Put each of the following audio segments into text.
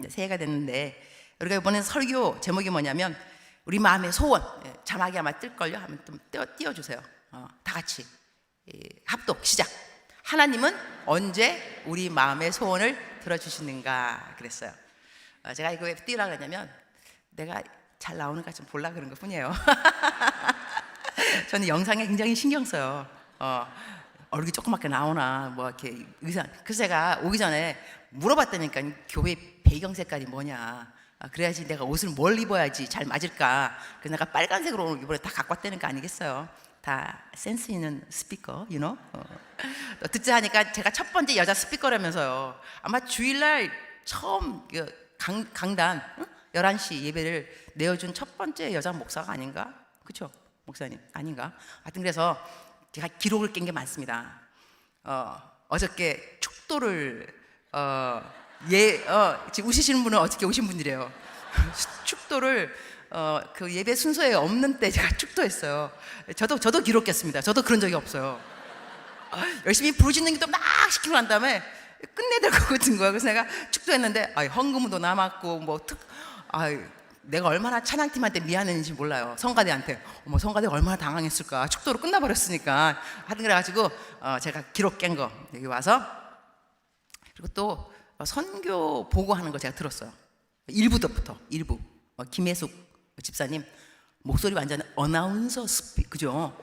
새해가 됐는데 우리가 이번에 설교 제목이 뭐냐면 우리 마음의 소원. 자막이 아마 뜰걸요. 하면 좀 띄워주세요. 다 같이 합독 시작. 하나님은 언제 우리 마음의 소원을 들어주시는가 그랬어요. 제가 이거 왜 띄우라 그랬냐면 내가 잘 나오는가 좀 보려고 그런 것 뿐이에요. 저는 영상에 굉장히 신경 써요. 얼굴이 조그맣게 나오나 뭐 이렇게 의상. 그래서 제가 오기 전에 물어봤다니까 교회 배경 색깔이 뭐냐. 그래야지 내가 옷을 뭘 입어야지 잘 맞을까. 그래서 내가 빨간색으로 오늘 이번에 다 갖고 왔다는 거 아니겠어요. 다 센스 있는 스피커, you know? 또 듣자 하니까 제가 첫 번째 여자 스피커라면서요. 아마 주일날 처음 강단 11시 예배를 내어준 첫 번째 여자 목사가 아닌가? 그렇죠? 목사님 아닌가? 하여튼 그래서 제가 기록을 깬 게 많습니다. 어저께 축도를 지금 우시시는 분은 어저께 오신 분들이에요. 축도를 그 예배 순서에 없는 때 제가 축도했어요. 저도 기록했습니다. 저도 그런 적이 없어요. 열심히 부르짖는 기도 막 시키고 난 다음에 끝내야 될 것 같은 거야. 그래서 내가 축도했는데 헌금도 남았고 내가 얼마나 찬양팀한테 미안했는지 몰라요. 성가대한테. 성가대가 얼마나 당황했을까. 축도로 끝나버렸으니까. 하여튼 그래가지고 제가 기록 깬 거 여기 와서. 그리고 또 선교 보고하는 거 제가 들었어요. 일부부터 김혜숙 집사님 목소리 완전 어나운서 그죠?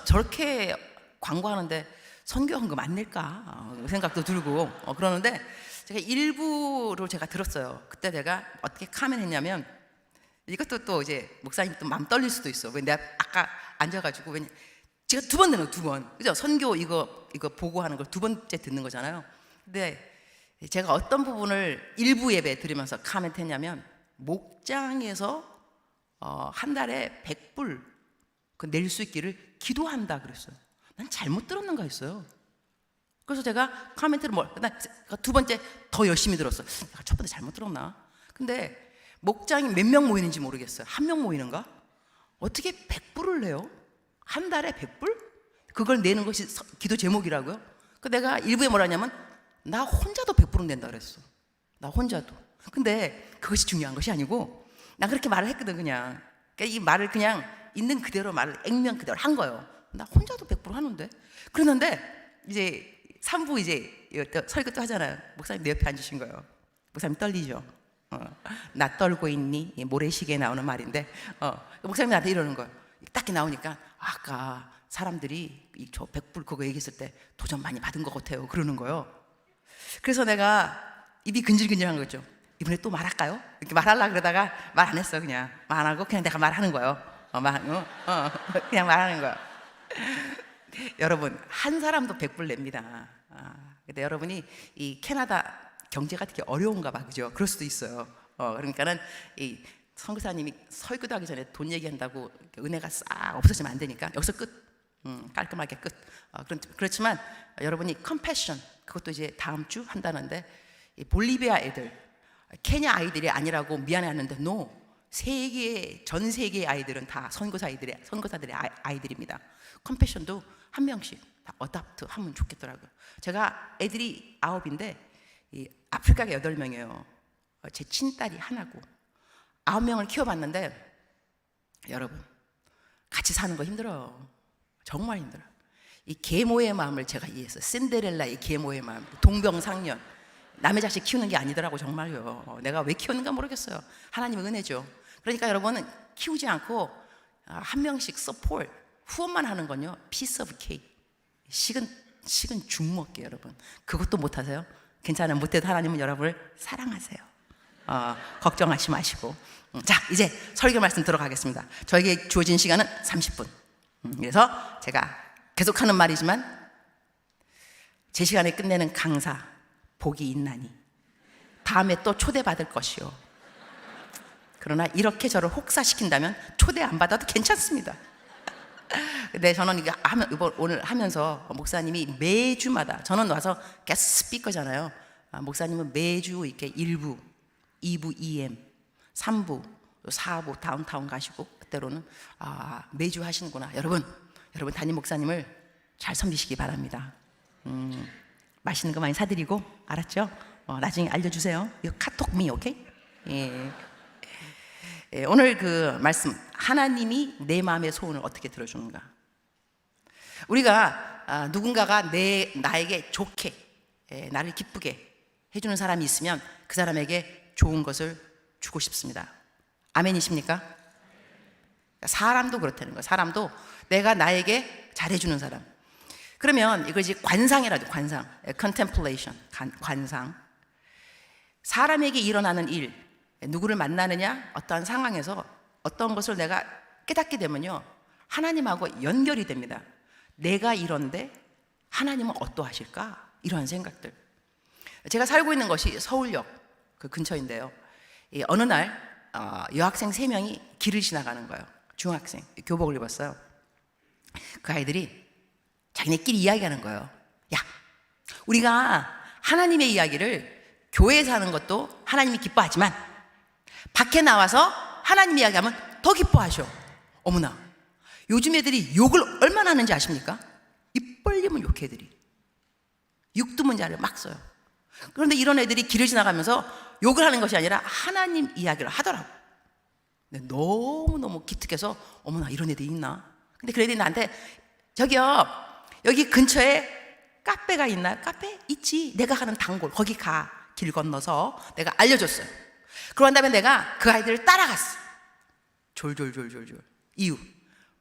저렇게 광고하는데 선교 헌금 안 낼까 생각도 들고 그러는데 제가 일부를 제가 들었어요. 그때 내가 어떻게 카멘했냐면 이것도 또 이제 목사님 또 맘 떨릴 수도 있어. 왜 내가 아까 앉아가지고 제가 두 번 듣는 거, 두 번. 그죠? 선교 이거 보고하는 걸 두 번째 듣는 거잖아요. 근데 제가 어떤 부분을 일부 예배 들으면서 카멘했냐면 목장에서 한 달에 100불 낼 수 있기를 기도한다 그랬어요. 난 잘못 들었는가 했어요. 그래서 제가 카멘트를 두 번째 더 열심히 들었어요. 내가 첫 번째 잘못 들었나? 근데 목장이 몇 명 모이는지 모르겠어요. 한 명 모이는가? 어떻게 100불을 내요? 한 달에 100불? 그걸 내는 것이 기도 제목이라고요? 내가 일부에 뭐라냐면 나 혼자도 100불은 낸다 그랬어. 나 혼자도. 근데 그것이 중요한 것이 아니고 나 그렇게 말을 했거든 그냥. 그러니까 이 말을 그냥 있는 그대로 말을 액면 그대로 한 거예요. 나 혼자도 100% 하는데. 그러는데 이제 3부 이제 설교 또 하잖아요. 목사님 내 옆에 앉으신 거예요. 목사님 떨리죠? 나 떨고 있니? 모래시계에 나오는 말인데 목사님이 나한테 이러는 거예요. 딱 나오니까 아까 사람들이 저 100불 그거 얘기했을 때 도전 많이 받은 것 같아요. 그러는 거예요. 그래서 내가 입이 근질근질한 거죠. 이번에 또 말할까요? 이렇게 말하려고 그러다가 말 안 했어. 그냥 말 안 하고 그냥 내가 말하는 거예요. 그냥 말하는 거예요. 여러분 한 사람도 100불 냅니다. 근데 여러분이 이 캐나다 경제가 되게 어려운가 봐, 그죠? 그럴 수도 있어요. 그러니까는 이 선교사님이 설교도 하기 전에 돈 얘기한다고 은혜가 싹 없어지면 안 되니까 여기서 끝. 깔끔하게 끝. 그렇지만 여러분이 컴패션 그것도 이제 다음 주 한다는데 이 볼리비아 애들, 케냐 아이들이 아니라고 미안해하는데 전 세계의 아이들은 다 선교사들의 아이들입니다. 컴패션도 한 명씩 다 어답트 하면 좋겠더라고요. 제가 애들이 9인데 이 아프리카가 8명이에요. 제 친딸이 하나고 9명을 키워봤는데 여러분 같이 사는 거 힘들어요. 정말 힘들어요. 이 계모의 마음을 제가 이해했어요. 신데렐라의 계모의 마음, 동병상련. 남의 자식 키우는 게 아니더라고 정말요. 내가 왜 키웠는가 모르겠어요. 하나님의 은혜죠. 그러니까 여러분은 키우지 않고 한 명씩 서포트 후원만 하는 건요 piece of cake. 식은 죽 먹게 여러분. 그것도 못하세요? 괜찮아요. 못해도 하나님은 여러분을 사랑하세요. 걱정하지 마시고. 자 이제 설교 말씀 들어가겠습니다. 저에게 주어진 시간은 30분. 그래서 제가 계속하는 말이지만 제 시간에 끝내는 강사 복이 있나니 다음에 또 초대받을 것이요. 그러나 이렇게 저를 혹사시킨다면 초대 안 받아도 괜찮습니다. 근데 저는 오늘 하면서 목사님이 매주마다 저는 와서 게스트 스피커잖아요. 목사님은 매주 이렇게 1부, 2부 EM, 3부, 4부 다운타운 가시고 때로는 매주 하시는구나. 여러분 담임 목사님을 잘 섬기시기 바랍니다. 맛있는 거 많이 사드리고 알았죠? 나중에 알려주세요. 이거 카톡미, 오케이? 예. 예, 오늘 그 말씀, 하나님이 내 마음의 소원을 어떻게 들어주는가. 우리가 누군가가 나에게 좋게, 나를 기쁘게 해주는 사람이 있으면 그 사람에게 좋은 것을 주고 싶습니다. 아멘이십니까? 사람도 그렇다는 거예요. 사람도 내가 나에게 잘해주는 사람. 그러면 이것이 관상이라죠. 관상, contemplation, 관상. 사람에게 일어나는 일, 누구를 만나느냐, 어떠한 상황에서 어떤 것을 내가 깨닫게 되면요, 하나님하고 연결이 됩니다. 내가 이런데 하나님은 어떠하실까? 이러한 생각들. 제가 살고 있는 것이 서울역 그 근처인데요. 어느 날 여학생 3명이 길을 지나가는 거예요. 중학생, 교복을 입었어요. 그 아이들이 자기네끼리 이야기하는 거예요. 야, 우리가 하나님의 이야기를 교회에서 하는 것도 하나님이 기뻐하지만 밖에 나와서 하나님 이야기하면 더 기뻐하셔. 어머나, 요즘 애들이 욕을 얼마나 하는지 아십니까? 입 벌리면 욕해 애들이. 육두문자를 막 써요. 그런데 이런 애들이 길을 지나가면서 욕을 하는 것이 아니라 하나님 이야기를 하더라고. 근데 너무너무 기특해서 어머나, 이런 애들이 있나? 근데 그 애들이 나한테 저기요, 여기 근처에 카페가 있나요? 카페? 있지. 내가 가는 단골 거기 가. 길 건너서 내가 알려줬어요. 그런 다음에 내가 그 아이들을 따라갔어. 졸졸졸졸졸. 이유,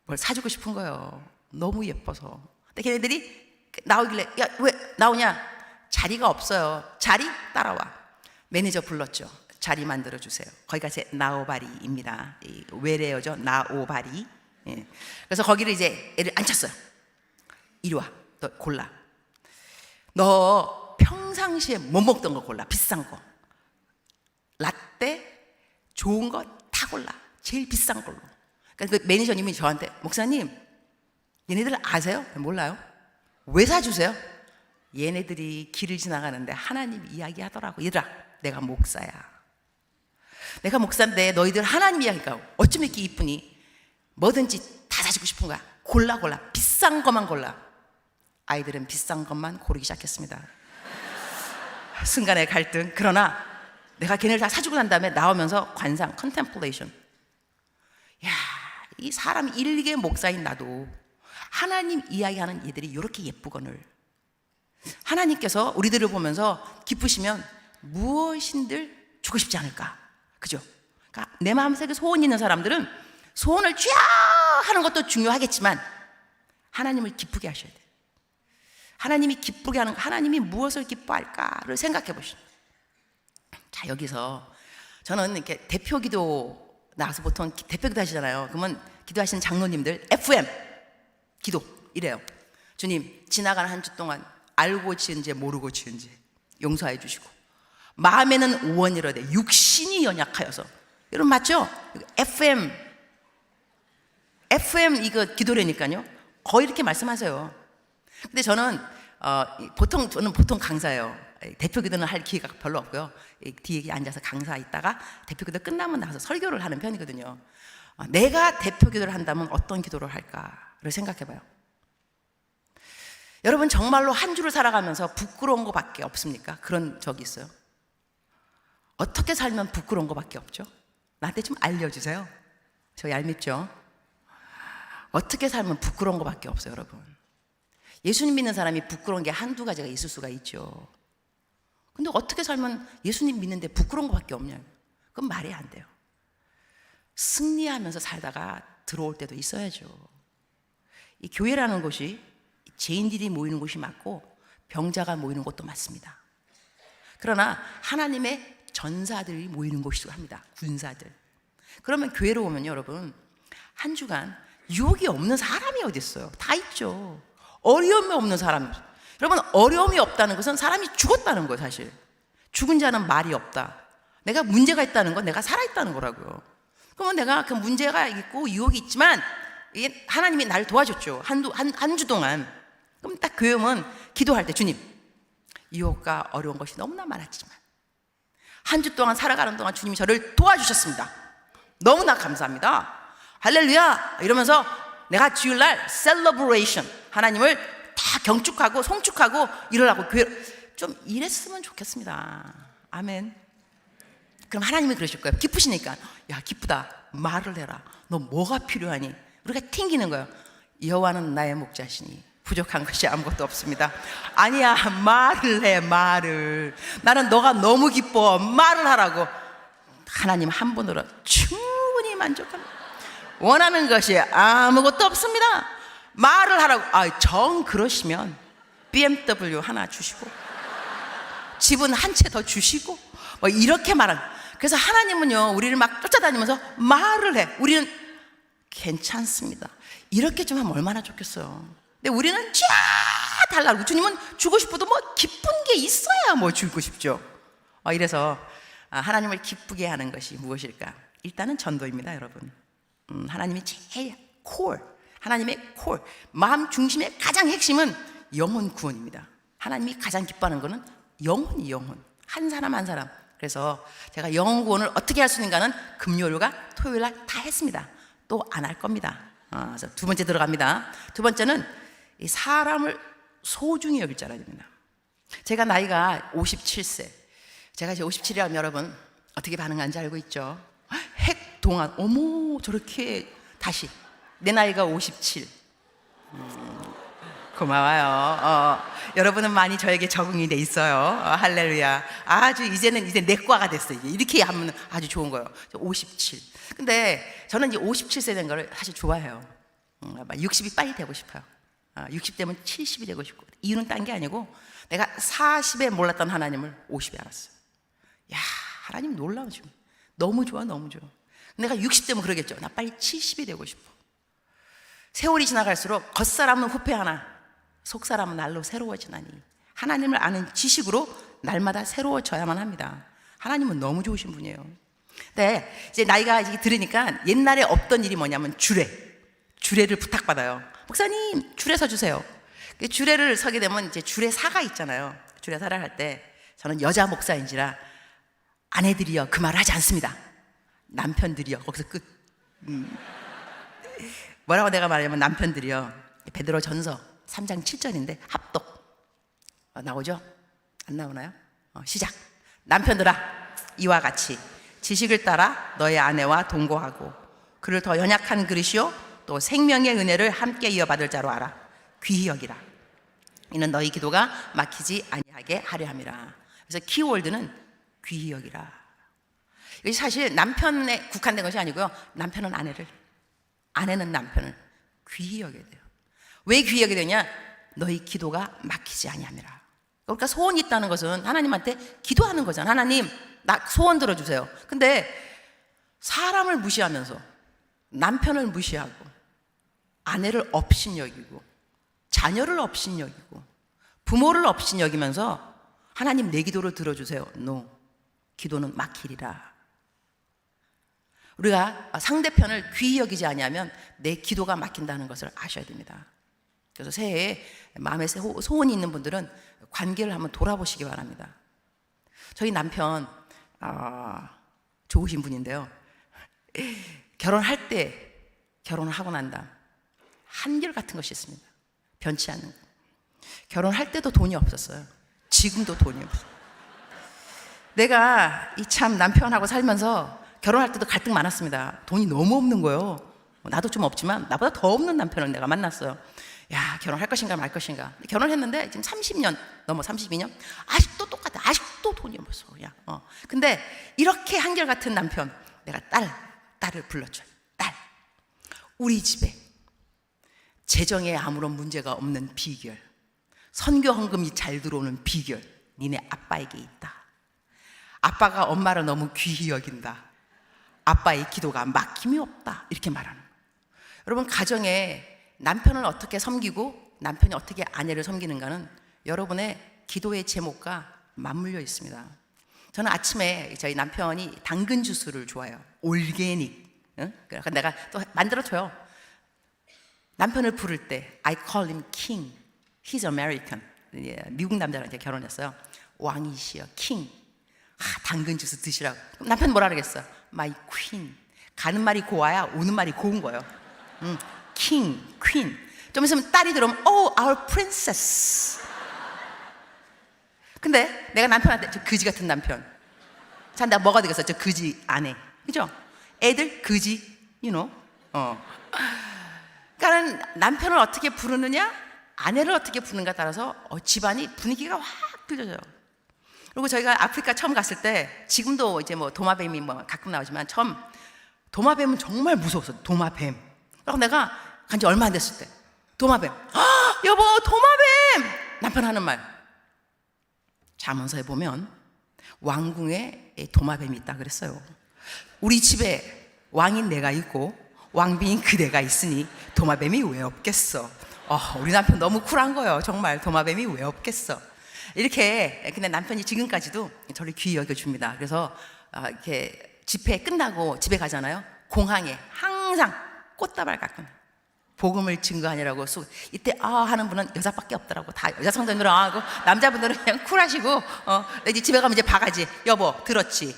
뭘 사주고 싶은 거예요. 너무 예뻐서. 근데 걔네들이 나오길래, 야, 왜 나오냐? 자리가 없어요. 자리? 따라와. 매니저 불렀죠. 자리 만들어주세요. 거기가 제 나오바리입니다. 외래어죠. 나오바리. 예. 그래서 거기를 이제 애를 앉혔어요. 이리 와. 너 골라. 너 평상시에 못 먹던 거 골라. 비싼 거. 라떼, 좋은 거 다 골라. 제일 비싼 걸로. 그러니까 그 매니저님이 저한테, 목사님, 얘네들 아세요? 몰라요. 왜 사주세요? 얘네들이 길을 지나가는데 하나님 이야기하더라고. 얘들아, 내가 목사야. 내가 목사인데 너희들 하나님 이야기가 어쩜 이렇게 이쁘니? 뭐든지 다 사주고 싶은 거야. 골라. 비싼 것만 골라. 아이들은 비싼 것만 고르기 시작했습니다. 순간의 갈등. 그러나 내가 걔네를 다 사주고 난 다음에 나오면서 관상, 컨템플레이션. 야, 이 사람 일개 목사인 나도 하나님 이야기하는 얘들이 이렇게 예쁘거늘. 하나님께서 우리들을 보면서 기쁘시면 무엇인들 주고 싶지 않을까? 그죠? 그러니까 내 마음속에 소원이 있는 사람들은 소원을 쥐야 하는 것도 중요하겠지만 하나님을 기쁘게 하셔야 돼요. 하나님이 기쁘게 하는 거, 하나님이 무엇을 기뻐할까를 생각해 보시죠. 자, 여기서 저는 이렇게 대표 기도 나와서 보통 대표 기도 하시잖아요. 그러면 기도하시는 장로님들 FM 기도 이래요. 주님, 지나간 한 주 동안 알고 지은지 모르고 지은지 용서해 주시고, 마음에는 우원이로되 육신이 연약하여서. 여러분 맞죠? FM 이거 기도라니까요. 거의 이렇게 말씀하세요. 근데 저는 보통 강사예요. 대표 기도는 할 기회가 별로 없고요. 뒤에 앉아서 강사 있다가 대표 기도 끝나면 나가서 설교를 하는 편이거든요. 내가 대표 기도를 한다면 어떤 기도를 할까를 생각해 봐요. 여러분 정말로 한 주를 살아가면서 부끄러운 것밖에 없습니까? 그런 적이 있어요? 어떻게 살면 부끄러운 것밖에 없죠? 나한테 좀 알려주세요. 저 얄밉죠? 어떻게 살면 부끄러운 것밖에 없어요, 여러분. 예수님 믿는 사람이 부끄러운 게 한두 가지가 있을 수가 있죠. 근데 어떻게 살면 예수님 믿는데 부끄러운 것밖에 없냐? 그건 말이 안 돼요. 승리하면서 살다가 들어올 때도 있어야죠. 이 교회라는 곳이 죄인들이 모이는 곳이 맞고 병자가 모이는 곳도 맞습니다. 그러나 하나님의 전사들이 모이는 곳이기도 합니다. 군사들. 그러면 교회로 오면 여러분 한 주간 유혹이 없는 사람이 어디 있어요? 다 있죠. 어려움이 없는 사람. 여러분 어려움이 없다는 것은 사람이 죽었다는 거예요. 사실 죽은 자는 말이 없다. 내가 문제가 있다는 건 내가 살아있다는 거라고요. 그러면 내가 그 문제가 있고 유혹이 있지만 이게 하나님이 나를 도와줬죠. 한 주 동안. 그럼 딱 교회 오면 기도할 때 주님, 유혹과 어려운 것이 너무나 많았지만 한 주 동안 살아가는 동안 주님이 저를 도와주셨습니다. 너무나 감사합니다. 할렐루야 이러면서 내가 주일날 셀러브레이션 하나님을 다 경축하고 송축하고 이러라고 교회 쭉 좀 이랬으면 좋겠습니다. 아멘. 그럼 하나님이 그러실 거예요. 기쁘시니까, 야 기쁘다, 말을 해라. 너 뭐가 필요하니? 우리가 튕기는 거예요. 여호와는 나의 목자시니 부족한 것이 아무것도 없습니다. 아니야, 말을 해, 말을. 나는 너가 너무 기뻐, 말을 하라고. 하나님 한 분으로 충분히 만족합니다. 원하는 것이 아무것도 없습니다. 말을 하라고. 정 그러시면 BMW 하나 주시고 집은 한 채 더 주시고 뭐 이렇게 말하는. 그래서 하나님은요, 우리를 막 쫓아다니면서 말을 해. 우리는 괜찮습니다. 이렇게 좀 하면 얼마나 좋겠어요. 근데 우리는 쫙 달라고. 주님은 주고 싶어도 뭐 기쁜 게 있어야 뭐 주고 싶죠. 이래서 하나님을 기쁘게 하는 것이 무엇일까? 일단은 전도입니다, 여러분. 하나님이 제일 콜, 하나님의 콜, 마음 중심의 가장 핵심은 영혼 구원입니다. 하나님이 가장 기뻐하는 것은 영혼이 영혼, 한 사람 한 사람. 그래서 제가 영혼 구원을 어떻게 할 수 있는가는 금요일과 토요일날 다 했습니다. 또 안 할 겁니다. 그래서 두 번째 들어갑니다. 두 번째는 이 사람을 소중히 여길 줄 알아야 됩니다. 제가 나이가 57세. 제가 이제 57이라면 여러분 어떻게 반응하는지 알고 있죠? 핵동안, 어머 저렇게 다시. 내 나이가 57. 고마워요. 여러분은 많이 저에게 적응이 돼 있어요. 할렐루야. 아주 이제는 이제 내과가 됐어요. 이렇게 하면 아주 좋은 거예요. 57. 근데 저는 이제 57세 된 거를 사실 좋아해요. 60이 빨리 되고 싶어요. 60 되면 70이 되고 싶고. 이유는 딴 게 아니고 내가 40에 몰랐던 하나님을 50에 알았어요. 야, 하나님 놀라우죠. 너무 좋아, 너무 좋아. 내가 60 되면 그러겠죠. 나 빨리 70이 되고 싶어. 세월이 지나갈수록 겉사람은 후패하나 속사람은 날로 새로워지나니. 하나님을 아는 지식으로 날마다 새로워져야만 합니다. 하나님은 너무 좋으신 분이에요. 근데 이제 나이가 이제 들으니까 옛날에 없던 일이 뭐냐면 주례를 부탁받아요. 목사님 주례 서주세요. 주례를 서게 되면 이제 주례사가 있잖아요. 주례사를 할 때 저는 여자 목사인지라 아내들이여 그 말을 하지 않습니다. 남편들이여, 거기서 끝. 뭐라고 내가 말하냐면 남편들이여, 베드로 전서 3장 7절인데 합독 나오죠? 안 나오나요? 시작. 남편들아 이와 같이 지식을 따라 너의 아내와 동거하고 그를 더 연약한 그릇이요 또 생명의 은혜를 함께 이어받을 자로 알아. 귀히 여기라. 이는 너희 기도가 막히지 아니하게 하려 함이라. 그래서 키워드는 귀히 여기라. 이것이 사실 남편에 국한된 것이 아니고요, 남편은 아내를, 아내는 남편을 귀히 여겨야 돼요. 왜 귀히 여겨야 되냐? 너희 기도가 막히지 아니함이라. 그러니까 소원이 있다는 것은 하나님한테 기도하는 거잖아. 하나님 나 소원 들어주세요. 근데 사람을 무시하면서 남편을 무시하고 아내를 업신여기고 자녀를 업신여기고 부모를 업신여기면서 하나님 내 기도를 들어주세요. No. 기도는 막히리라. 우리가 상대편을 귀히 여기지 아니하면 내 기도가 막힌다는 것을 아셔야 됩니다. 그래서 새해에 마음에 소원이 있는 분들은 관계를 한번 돌아보시기 바랍니다. 저희 남편 좋으신 분인데요, 결혼할 때 결혼을 하고 난 다음 한결같은 것이 있습니다. 변치 않는 거. 결혼할 때도 돈이 없었어요. 지금도 돈이 없어요. 내가 이 참 남편하고 살면서 결혼할 때도 갈등 많았습니다. 돈이 너무 없는 거예요. 나도 좀 없지만 나보다 더 없는 남편을 내가 만났어요. 야, 결혼할 것인가 말 것인가. 결혼했는데 지금 30년 넘어 32년 아직도 똑같아. 아직도 돈이 없어. 야, 근데 이렇게 한결같은 남편, 내가 딸을 불러줘요. 딸, 우리 집에 재정에 아무런 문제가 없는 비결, 선교 헌금이 잘 들어오는 비결, 니네 아빠에게 있다. 아빠가 엄마를 너무 귀히 여긴다. 아빠의 기도가 막힘이 없다. 이렇게 말하는 거예요. 여러분, 가정에 남편을 어떻게 섬기고 남편이 어떻게 아내를 섬기는가는 여러분의 기도의 제목과 맞물려 있습니다. 저는 아침에 저희 남편이 당근 주스를 좋아해요. 올게닉. 그래서 내가 또 만들어줘요. 남편을 부를 때 I call him king. He's American. 미국 남자랑 이제 결혼했어요. 왕이시여, king. 당근 주스 드시라고. 그럼 남편 뭐라 그러겠어요? My queen. 가는 말이 고와야 오는 말이 고운 거예요. king, queen. 좀 있으면 딸이 들어오면 Oh, our princess. 근데 내가 남편한테 저 거지 같은 남편. 자, 나 뭐가 되겠어? 저 거지 아내. 그죠? 애들 거지, 그러니까 남편을 어떻게 부르느냐, 아내를 어떻게 부르는가 따라서 집안이 분위기가 확 틀려져요. 그리고 저희가 아프리카 처음 갔을 때, 지금도 이제 뭐 도마뱀이 뭐 가끔 나오지만 처음 도마뱀은 정말 무서웠어. 도마뱀. 그래서 내가 간지 얼마 안 됐을 때 도마뱀. 여보, 도마뱀. 남편 하는 말. 잠언서에 보면 왕궁에 도마뱀이 있다 그랬어요. 우리 집에 왕인 내가 있고 왕비인 그대가 있으니 도마뱀이 왜 없겠어. 우리 남편 너무 쿨한 거예요. 정말 도마뱀이 왜 없겠어. 이렇게. 근데 남편이 지금까지도 저를 귀히 여겨줍니다. 그래서 이렇게 집회 끝나고 집에 가잖아요. 공항에 항상 꽃다발 갖고 나요. 복음을 증거하느라고. 이때 하는 분은 여자밖에 없더라고. 다 여자 성도들은 하고 남자분들은 그냥 쿨하시고 이제 집에 가면 이제 바가지. 여보, 들었지?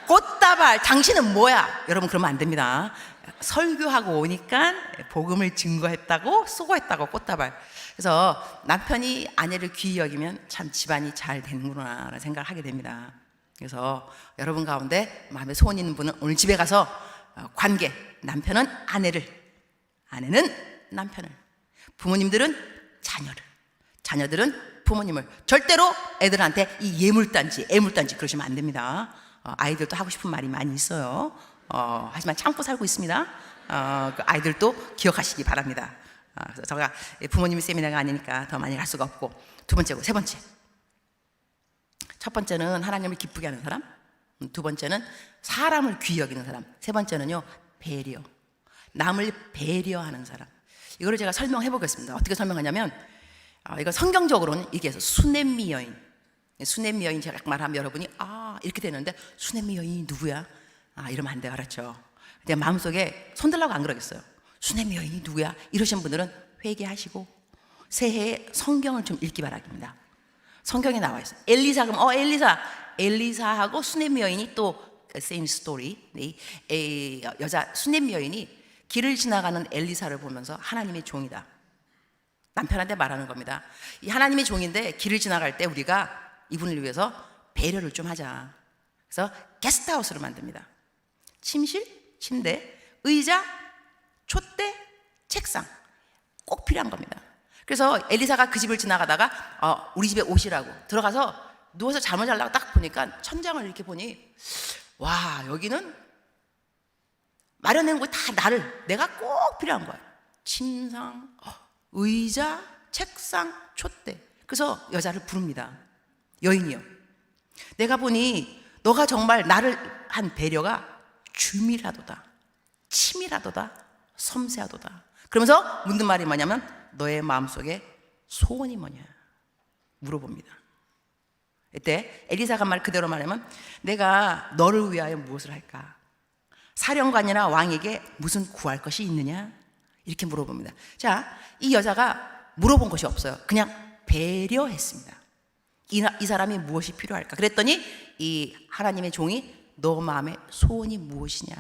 꽃다발. 당신은 뭐야? 여러분, 그러면 안 됩니다. 설교하고 오니까 복음을 증거했다고, 수고했다고. 꽃다발. 그래서 남편이 아내를 귀히 여기면 참 집안이 잘 되는구나 라는 생각을 하게 됩니다. 그래서 여러분 가운데 마음에 소원 있는 분은 오늘 집에 가서 관계, 남편은 아내를, 아내는 남편을, 부모님들은 자녀를, 자녀들은 부모님을. 절대로 애들한테 이 예물단지, 애물단지 그러시면 안 됩니다. 아이들도 하고 싶은 말이 많이 있어요. 하지만 참고 살고 있습니다. 그 아이들도 기억하시기 바랍니다. 그래서 제가 부모님 세미나가 아니니까 더 많이 갈 수가 없고. 두 번째고 세 번째. 첫 번째는 하나님을 기쁘게 하는 사람, 두 번째는 사람을 귀히 여기는 사람, 세 번째는요, 배려. 남을 배려하는 사람. 이거를 제가 설명해 보겠습니다. 어떻게 설명하냐면, 이거 성경적으로는 이게 수넴미 여인. 수넴미 여인 제가 말하면 여러분이 이렇게 되는데 수넴미 여인이 누구야? 이러면 안 돼요. 알았죠? 내 마음속에 손들라고 안 그러겠어요. 수넴미 여인이 누구야? 이러신 분들은 회개하시고 새해에 성경을 좀 읽기 바랍니다. 성경에 나와 있어요. 엘리사. 그럼 엘리사하고 수넴미 여인이 또 same story. 여자 수넴미 여인이 길을 지나가는 엘리사를 보면서 하나님의 종이다. 남편한테 말하는 겁니다. 이 하나님의 종인데 길을 지나갈 때 우리가 이분을 위해서 배려를 좀 하자. 그래서 게스트하우스를 만듭니다. 침실, 침대, 의자, 촛대, 책상 꼭 필요한 겁니다. 그래서 엘리사가 그 집을 지나가다가 우리 집에 오시라고 들어가서 누워서 잠을 자려고 딱 보니까 천장을 이렇게 보니, 와, 여기는 마련된 거 다 내가 꼭 필요한 거야. 침상, 의자, 책상, 촛대. 그래서 여자를 부릅니다. 여인이요, 내가 보니 너가 정말 나를 한 배려가 줌이라도다, 침이라도다, 섬세하도다. 그러면서 묻는 말이 뭐냐면, 너의 마음속에 소원이 뭐냐 물어봅니다. 이때 엘리사가 말 그대로 말하면, 내가 너를 위하여 무엇을 할까? 사령관이나 왕에게 무슨 구할 것이 있느냐? 이렇게 물어봅니다. 자, 이 여자가 물어본 것이 없어요. 그냥 배려했습니다. 이 사람이 무엇이 필요할까? 그랬더니 이 하나님의 종이 너 마음의 소원이 무엇이냐?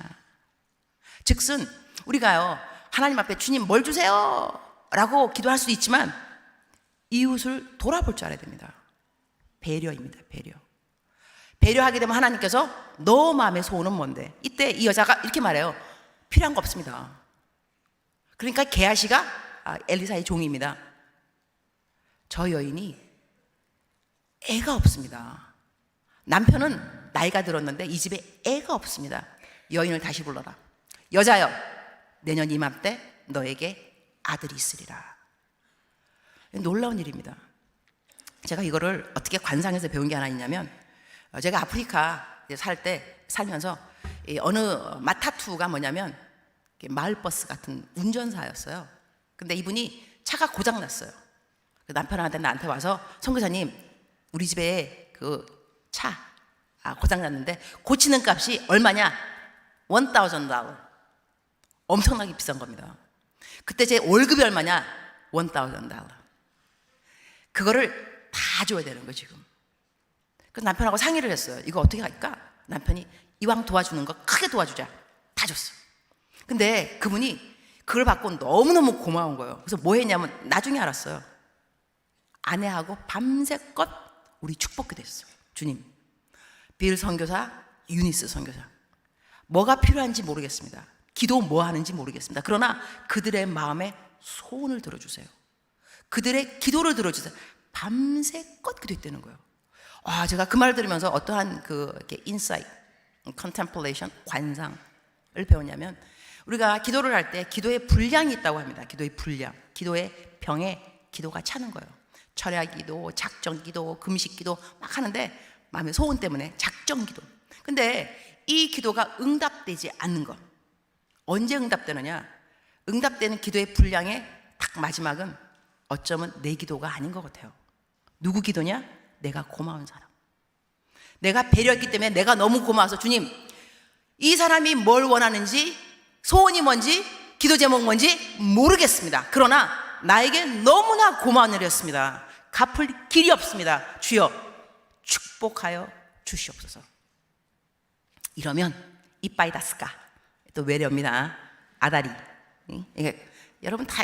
즉슨 우리가요, 하나님 앞에 주님 뭘 주세요 라고 기도할 수도 있지만 이웃을 돌아볼 줄 알아야 됩니다. 배려입니다. 배려하게 되면 하나님께서 너 마음의 소원은 뭔데? 이때 이 여자가 이렇게 말해요. 필요한 거 없습니다. 그러니까 게하시가 엘리사의 종입니다. 저 여인이 애가 없습니다. 남편은 나이가 들었는데 이 집에 애가 없습니다. 여인을 다시 불러라. 여자여, 내년 이맘때 너에게 아들이 있으리라. 놀라운 일입니다. 제가 이거를 어떻게 관상에서 배운 게 하나 있냐면, 제가 아프리카 살면서 어느 마타투가 뭐냐면 마을버스 같은 운전사였어요. 근데 이분이 차가 고장났어요. 남편한테 나한테 와서, 선교사님, 우리 집에 그 차 고장났는데 고치는 값이 얼마냐? $1,000. 엄청나게 비싼 겁니다. 그때 제 월급이 얼마냐? $1,000. 그거를 다 줘야 되는 거예요 지금. 그래서 남편하고 상의를 했어요. 이거 어떻게 할까? 남편이 이왕 도와주는 거 크게 도와주자. 다 줬어. 근데 그분이 그걸 받고 너무너무 고마운 거예요. 그래서 뭐 했냐면 나중에 알았어요. 아내하고 밤새껏 우리 축복기도 했어요. 주님, 빌 선교사, 유니스 선교사, 뭐가 필요한지 모르겠습니다. 기도 뭐 하는지 모르겠습니다. 그러나 그들의 마음에 소원을 들어주세요. 그들의 기도를 들어주세요. 밤새껏 기도했다는 거예요. 제가 그 말을 들으면서 어떠한 이렇게 인사이트, 컨템플레이션, 관상을 배웠냐면, 우리가 기도를 할 때 기도의 분량이 있다고 합니다. 기도의 분량, 기도의 병에 기도가 차는 거예요. 철야 기도, 작정 기도, 금식 기도 막 하는데 마음의 소원 때문에 작정 기도. 근데 이 기도가 응답되지 않는 것, 언제 응답되느냐? 응답되는 기도의 분량의 딱 마지막은 어쩌면 내 기도가 아닌 것 같아요. 누구 기도냐? 내가 고마운 사람, 내가 배려했기 때문에 내가 너무 고마워서 주님, 이 사람이 뭘 원하는지, 소원이 뭔지, 기도 제목 뭔지 모르겠습니다. 그러나 나에게 너무나 고마운 일이었습니다. 갚을 길이 없습니다. 주여 축복하여 주시옵소서. 이러면 이빠이다스까, 또 외래어입니다. 아다리. 이게 여러분 다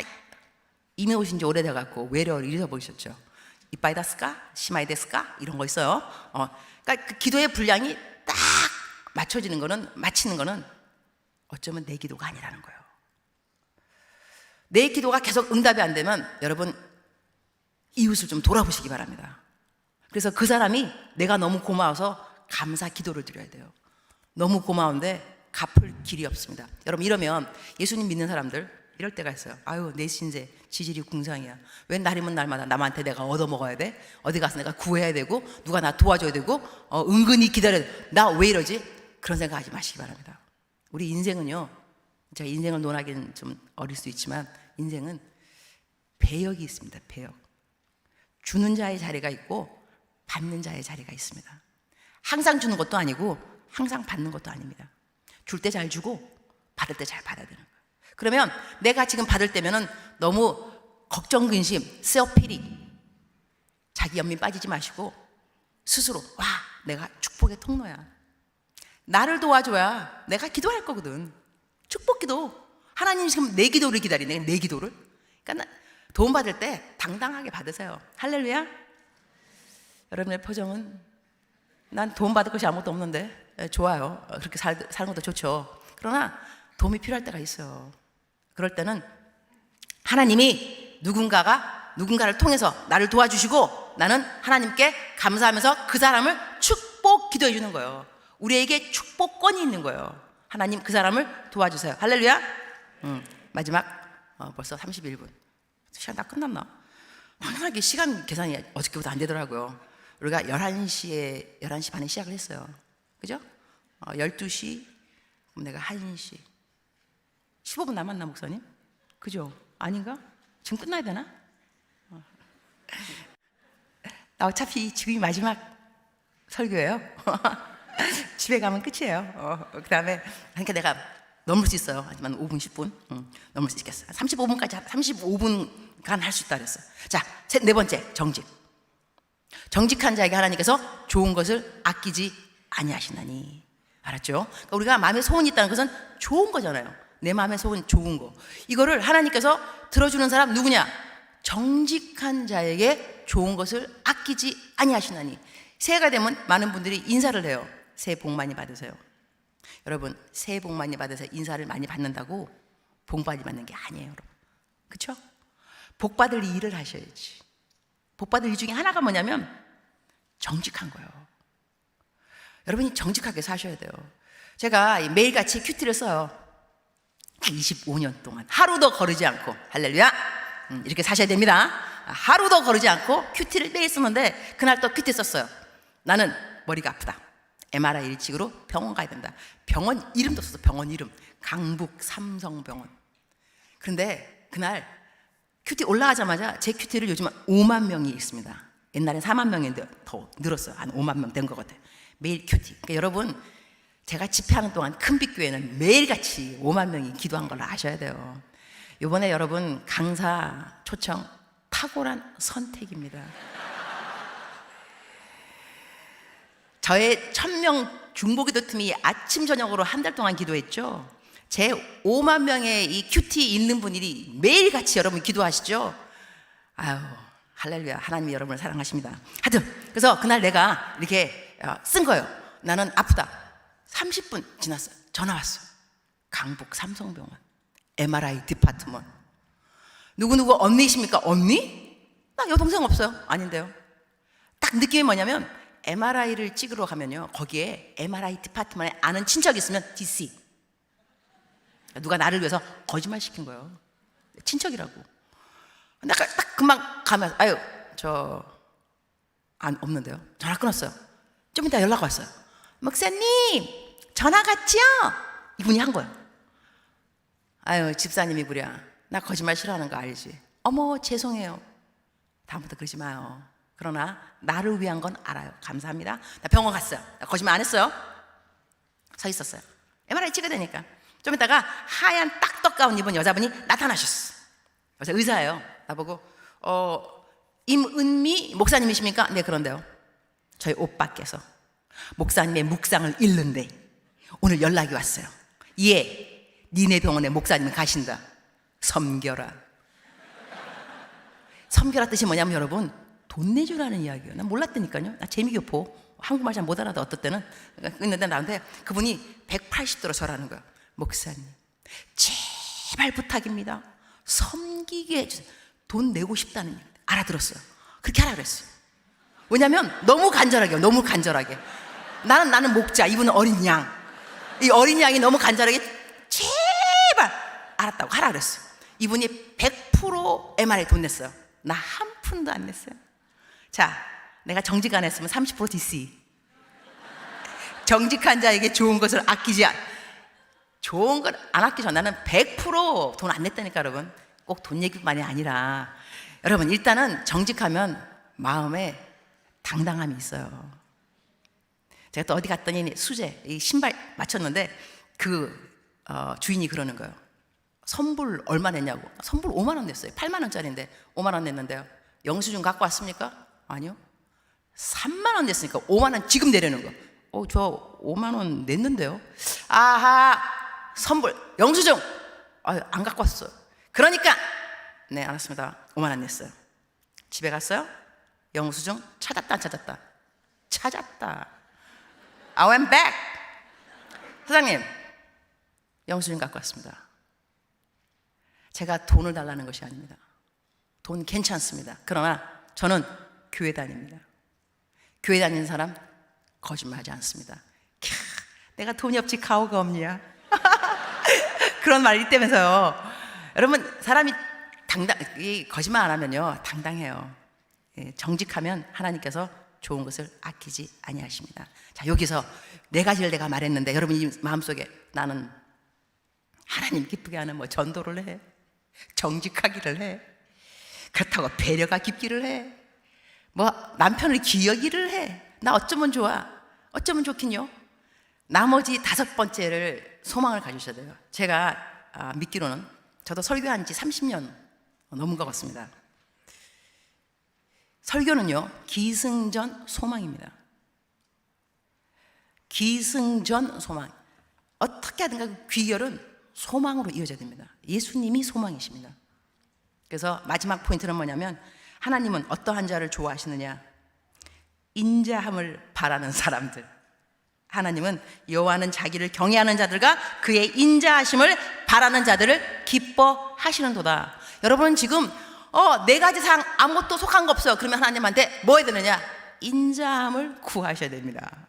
이미 오신 지 오래돼갖고 외래어를 잃어버리셨죠. 이빠이다스까, 시마이데스까, 이런 거 있어요. 그러니까 그 기도의 분량이 딱 맞춰지는 거는, 맞히는 거는 어쩌면 내 기도가 아니라는 거예요. 내 기도가 계속 응답이 안 되면 여러분 이웃을 좀 돌아보시기 바랍니다. 그래서 그 사람이 내가 너무 고마워서 감사 기도를 드려야 돼요. 너무 고마운데 갚을 길이 없습니다. 여러분, 이러면 예수님 믿는 사람들 이럴 때가 있어요. 아유, 내 신세 지질이 궁상이야. 왜 날이면 날마다 남한테 내가 얻어먹어야 돼? 어디 가서 내가 구해야 되고, 누가 나 도와줘야 되고, 은근히 기다려야 돼. 나 왜 이러지? 그런 생각하지 마시기 바랍니다. 우리 인생은요, 제가 인생을 논하기는 좀 어릴 수 있지만 인생은 배역이 있습니다. 배역. 주는 자의 자리가 있고 받는 자의 자리가 있습니다. 항상 주는 것도 아니고 항상 받는 것도 아닙니다. 줄 때 잘 주고 받을 때 잘 받아야 되는 거예요. 그러면 내가 지금 받을 때면은 너무 걱정, 근심, 셀프피리, 자기 연민 빠지지 마시고 스스로, 와, 내가 축복의 통로야. 나를 도와줘야 내가 기도할 거거든. 축복기도. 하나님 지금 내 기도를 기다리네. 내 기도를. 그러니까 도움 받을 때 당당하게 받으세요. 할렐루야. 여러분의 표정은, 난 도움 받을 것이 아무것도 없는데. 좋아요. 그렇게 사는 것도 좋죠. 그러나 도움이 필요할 때가 있어요. 그럴 때는 하나님이 누군가를 통해서 나를 도와주시고 나는 하나님께 감사하면서 그 사람을 축복 기도해 주는 거예요. 우리에게 축복권이 있는 거예요. 하나님, 그 사람을 도와주세요. 할렐루야. 마지막, 벌써 31분. 시간 다 끝났나? 이게 시간 계산이 어저께부터 안 되더라고요. 우리가 11시 반에 시작을 했어요. 그죠? 12시, 그럼 내가 1시. 15분 남았나, 목사님? 그죠? 아닌가? 지금 끝나야 되나? 나 어차피 지금이 마지막 설교예요. 집에 가면 끝이에요. 그 다음에, 그러니까 내가 넘을 수 있어요. 하지만 5분, 10분 넘을 수 있겠어요. 35분간 할 수 있다 그랬어요. 자, 네 번째, 정직. 정직한 자에게 하나님께서 좋은 것을 아끼지 아니하시나니. 알았죠? 그러니까 우리가 마음에 소원이 있다는 것은 좋은 거잖아요. 내 마음에 소원, 좋은 거. 이거를 하나님께서 들어주는 사람 누구냐? 정직한 자에게 좋은 것을 아끼지 아니하시나니. 새해가 되면 많은 분들이 인사를 해요. 새해 복 많이 받으세요. 여러분, 새해 복 많이 받으세요. 인사를 많이 받는다고 복 많이 받는 게 아니에요, 여러분. 그렇죠? 복 받을 일을 하셔야지. 복 받을 일 중에 하나가 뭐냐면 정직한 거예요. 여러분이 정직하게 사셔야 돼요. 제가 매일같이 큐티를 써요. 25년 동안 하루도 거르지 않고. 할렐루야. 이렇게 사셔야 됩니다. 하루도 거르지 않고 큐티를 매일 쓰는데 그날 또 큐티 썼어요. 나는 머리가 아프다. MRI 일찍으로 병원 가야 된다. 병원 이름도 썼어. 병원 이름. 강북 삼성병원. 그런데 그날 큐티 올라가자마자 제 큐티를 요즘 5만 명이 있습니다. 옛날엔 4만 명인데 더 늘었어요. 한 5만 명 된 것 같아요. 매일 큐티. 그러니까 여러분, 제가 집회하는 동안 큰빛교회는 매일같이 5만 명이 기도한 걸 아셔야 돼요. 이번에 여러분 강사 초청 탁월한 선택입니다. 저의 1000명 중보기도 팀이 아침 저녁으로 한 달 동안 기도했죠. 제 5만 명의 이 큐티 있는 분들이 매일같이 여러분 기도하시죠. 아유, 할렐루야. 하나님이 여러분을 사랑하십니다. 하여튼 그래서 그날 내가 이렇게 쓴 거예요. 나는 아프다. 30분 지났어요. 전화 왔어. 강북 삼성병원 MRI 디파트먼트. 누구누구 언니이십니까? 언니? 나 여동생 없어요. 아닌데요. 딱 느낌이 뭐냐면 MRI를 찍으러 가면요, 거기에 MRI 디파트먼트에 아는 친척이 있으면 DC. 누가 나를 위해서 거짓말 시킨 거예요. 친척이라고. 내가 딱 금방 가면 아유 없는데요. 전화 끊었어요. 좀 이따 연락 왔어요. 목사님 전화 갔지요? 이분이 한 거예요. 아유 집사님이구려. 나 거짓말 싫어하는 거 알지? 어머 죄송해요. 다음부터 그러지 마요. 그러나 나를 위한 건 알아요. 감사합니다. 나 병원 갔어요. 나 거짓말 안 했어요. 서 있었어요. MRI 찍어야 되니까. 좀 이따가 하얀 딱떡 가운 입은 여자분이 나타나셨어. 그래서 의사예요. 나보고 임은미 목사님이십니까? 네 그런데요. 저희 오빠께서 목사님의 묵상을 잃는데 오늘 연락이 왔어요. 예, 니네 병원에 목사님 가신다. 섬겨라. 섬겨라 뜻이 뭐냐면 여러분 돈 내주라는 이야기예요. 난 몰랐다니까요. 나 재미교포. 한국말 잘 못 알아도 어떨 때는. 근데 나한테 그분이 180도로 절하는 거야. 목사님 제발 부탁입니다. 섬기게 해주세요. 돈 내고 싶다는 얘기 알아들었어요. 그렇게 하라 그랬어요. 왜냐면 너무 간절하게. 나는 목자, 이분은 어린 양. 이 어린 양이 너무 간절하게 제발 알았다고 하라 그랬어요. 이분이 100% MR에 돈 냈어요. 나 한 푼도 안 냈어요. 자, 내가 정직 안 했으면 30% DC. 정직한 자에게 좋은 것을 아끼지 좋은 걸 안 아끼죠. 나는 100% 돈 안 냈다니까 여러분. 꼭 돈 얘기만이 아니라 여러분 일단은 정직하면 마음에 당당함이 있어요. 제가 또 어디 갔더니 수제 이 신발 맞췄는데 주인이 그러는 거예요. 선불 얼마 냈냐고. 선불 5만 원 냈어요. 8만 원짜리인데 5만 원 냈는데요. 영수증 갖고 왔습니까? 아니요. 3만 원 냈으니까 5만 원 지금 내려는 거. 저 5만 원 냈는데요. 아하, 선불 영수증 안 갖고 왔어요. 그러니까 네 알았습니다. 5만 원 냈어요. 집에 갔어요. 영수증 찾았다 안 찾았다? 찾았다. I went back. 사장님 영수증 갖고 왔습니다. 제가 돈을 달라는 것이 아닙니다. 돈 괜찮습니다. 그러나 저는 교회 다닙니다. 교회 다니는 사람 거짓말하지 않습니다. 내가 돈이 없지 가오가 없냐? 그런 말이 있다면서요. 여러분 사람이 거짓말 안 하면요 당당해요. 정직하면 하나님께서 좋은 것을 아끼지 아니하십니다. 자 여기서 네 가지를 내가 말했는데 여러분 이 마음속에 나는 하나님 기쁘게 하는 전도를 해, 정직하기를 해, 그렇다고 배려가 깊기를 해, 남편을 기여기를 해. 나 어쩌면 좋아. 어쩌면 좋긴요. 나머지 5번째를 소망을 가지셔야 돼요. 제가 믿기로는 저도 설교한 지 30년 넘은 것 같습니다. 설교는요 기승전 소망입니다. 기승전 소망. 어떻게 하든가 그 귀결은 소망으로 이어져야 됩니다. 예수님이 소망이십니다. 그래서 마지막 포인트는 뭐냐면 하나님은 어떠한 자를 좋아하시느냐? 인자함을 바라는 사람들. 하나님은 여호와는 자기를 경외하는 자들과 그의 인자하심을 바라는 자들을 기뻐하시는도다. 여러분 지금 4가지 상 아무것도 속한 거 없어요. 그러면 하나님한테 뭐 해야 되느냐? 인자함을 구하셔야 됩니다.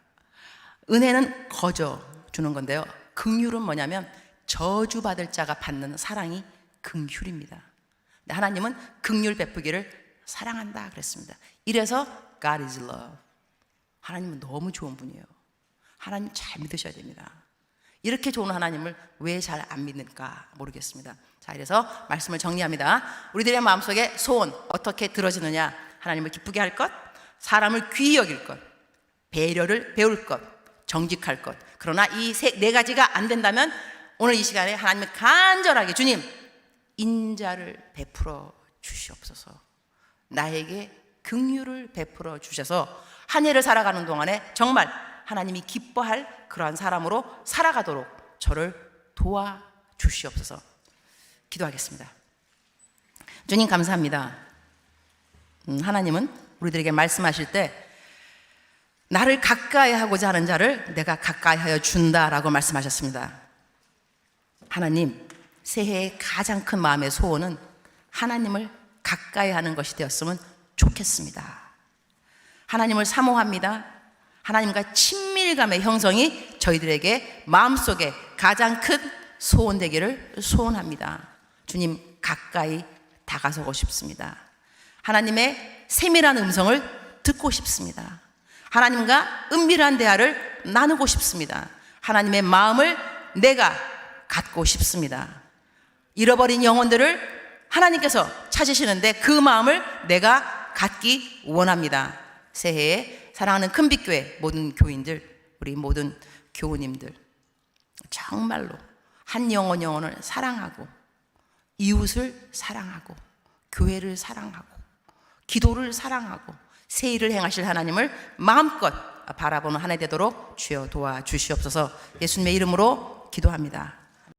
은혜는 거저 주는 건데요. 긍휼은 뭐냐면 저주받을 자가 받는 사랑이 긍휼입니다. 하나님은 긍휼 베푸기를 사랑한다 그랬습니다. 이래서 God is love. 하나님은 너무 좋은 분이에요. 하나님 잘 믿으셔야 됩니다. 이렇게 좋은 하나님을 왜 잘 안 믿는가 모르겠습니다. 자, 이래서 말씀을 정리합니다. 우리들의 마음속에 소원 어떻게 들어지느냐? 하나님을 기쁘게 할 것, 사람을 귀히 여길 것, 배려를 배울 것, 정직할 것. 그러나 이 4가지가 안 된다면 오늘 이 시간에 하나님을 간절하게 주님 인자를 베풀어 주시옵소서. 나에게 긍휼을 베풀어 주셔서 한 해를 살아가는 동안에 정말 하나님이 기뻐할 그러한 사람으로 살아가도록 저를 도와주시옵소서. 기도하겠습니다. 주님 감사합니다. 하나님은 우리들에게 말씀하실 때 나를 가까이 하고자 하는 자를 내가 가까이 하여 준다라고 말씀하셨습니다. 하나님, 새해의 가장 큰 마음의 소원은 하나님을 가까이 하는 것이 되었으면 좋겠습니다. 하나님을 사모합니다. 하나님과 친밀감의 형성이 저희들에게 마음속에 가장 큰 소원 되기를 소원합니다. 주님, 가까이 다가서고 싶습니다. 하나님의 세밀한 음성을 듣고 싶습니다. 하나님과 은밀한 대화를 나누고 싶습니다. 하나님의 마음을 내가 갖고 싶습니다. 잃어버린 영혼들을 하나님께서 찾으시는데 그 마음을 내가 갖기 원합니다. 새해에 사랑하는 큰빛교회 모든 교인들, 우리 모든 교우님들, 정말로 한 영혼을 사랑하고 이웃을 사랑하고 교회를 사랑하고 기도를 사랑하고 새 일을 행하실 하나님을 마음껏 바라보는 한 해 되도록 주여 도와주시옵소서. 예수님의 이름으로 기도합니다.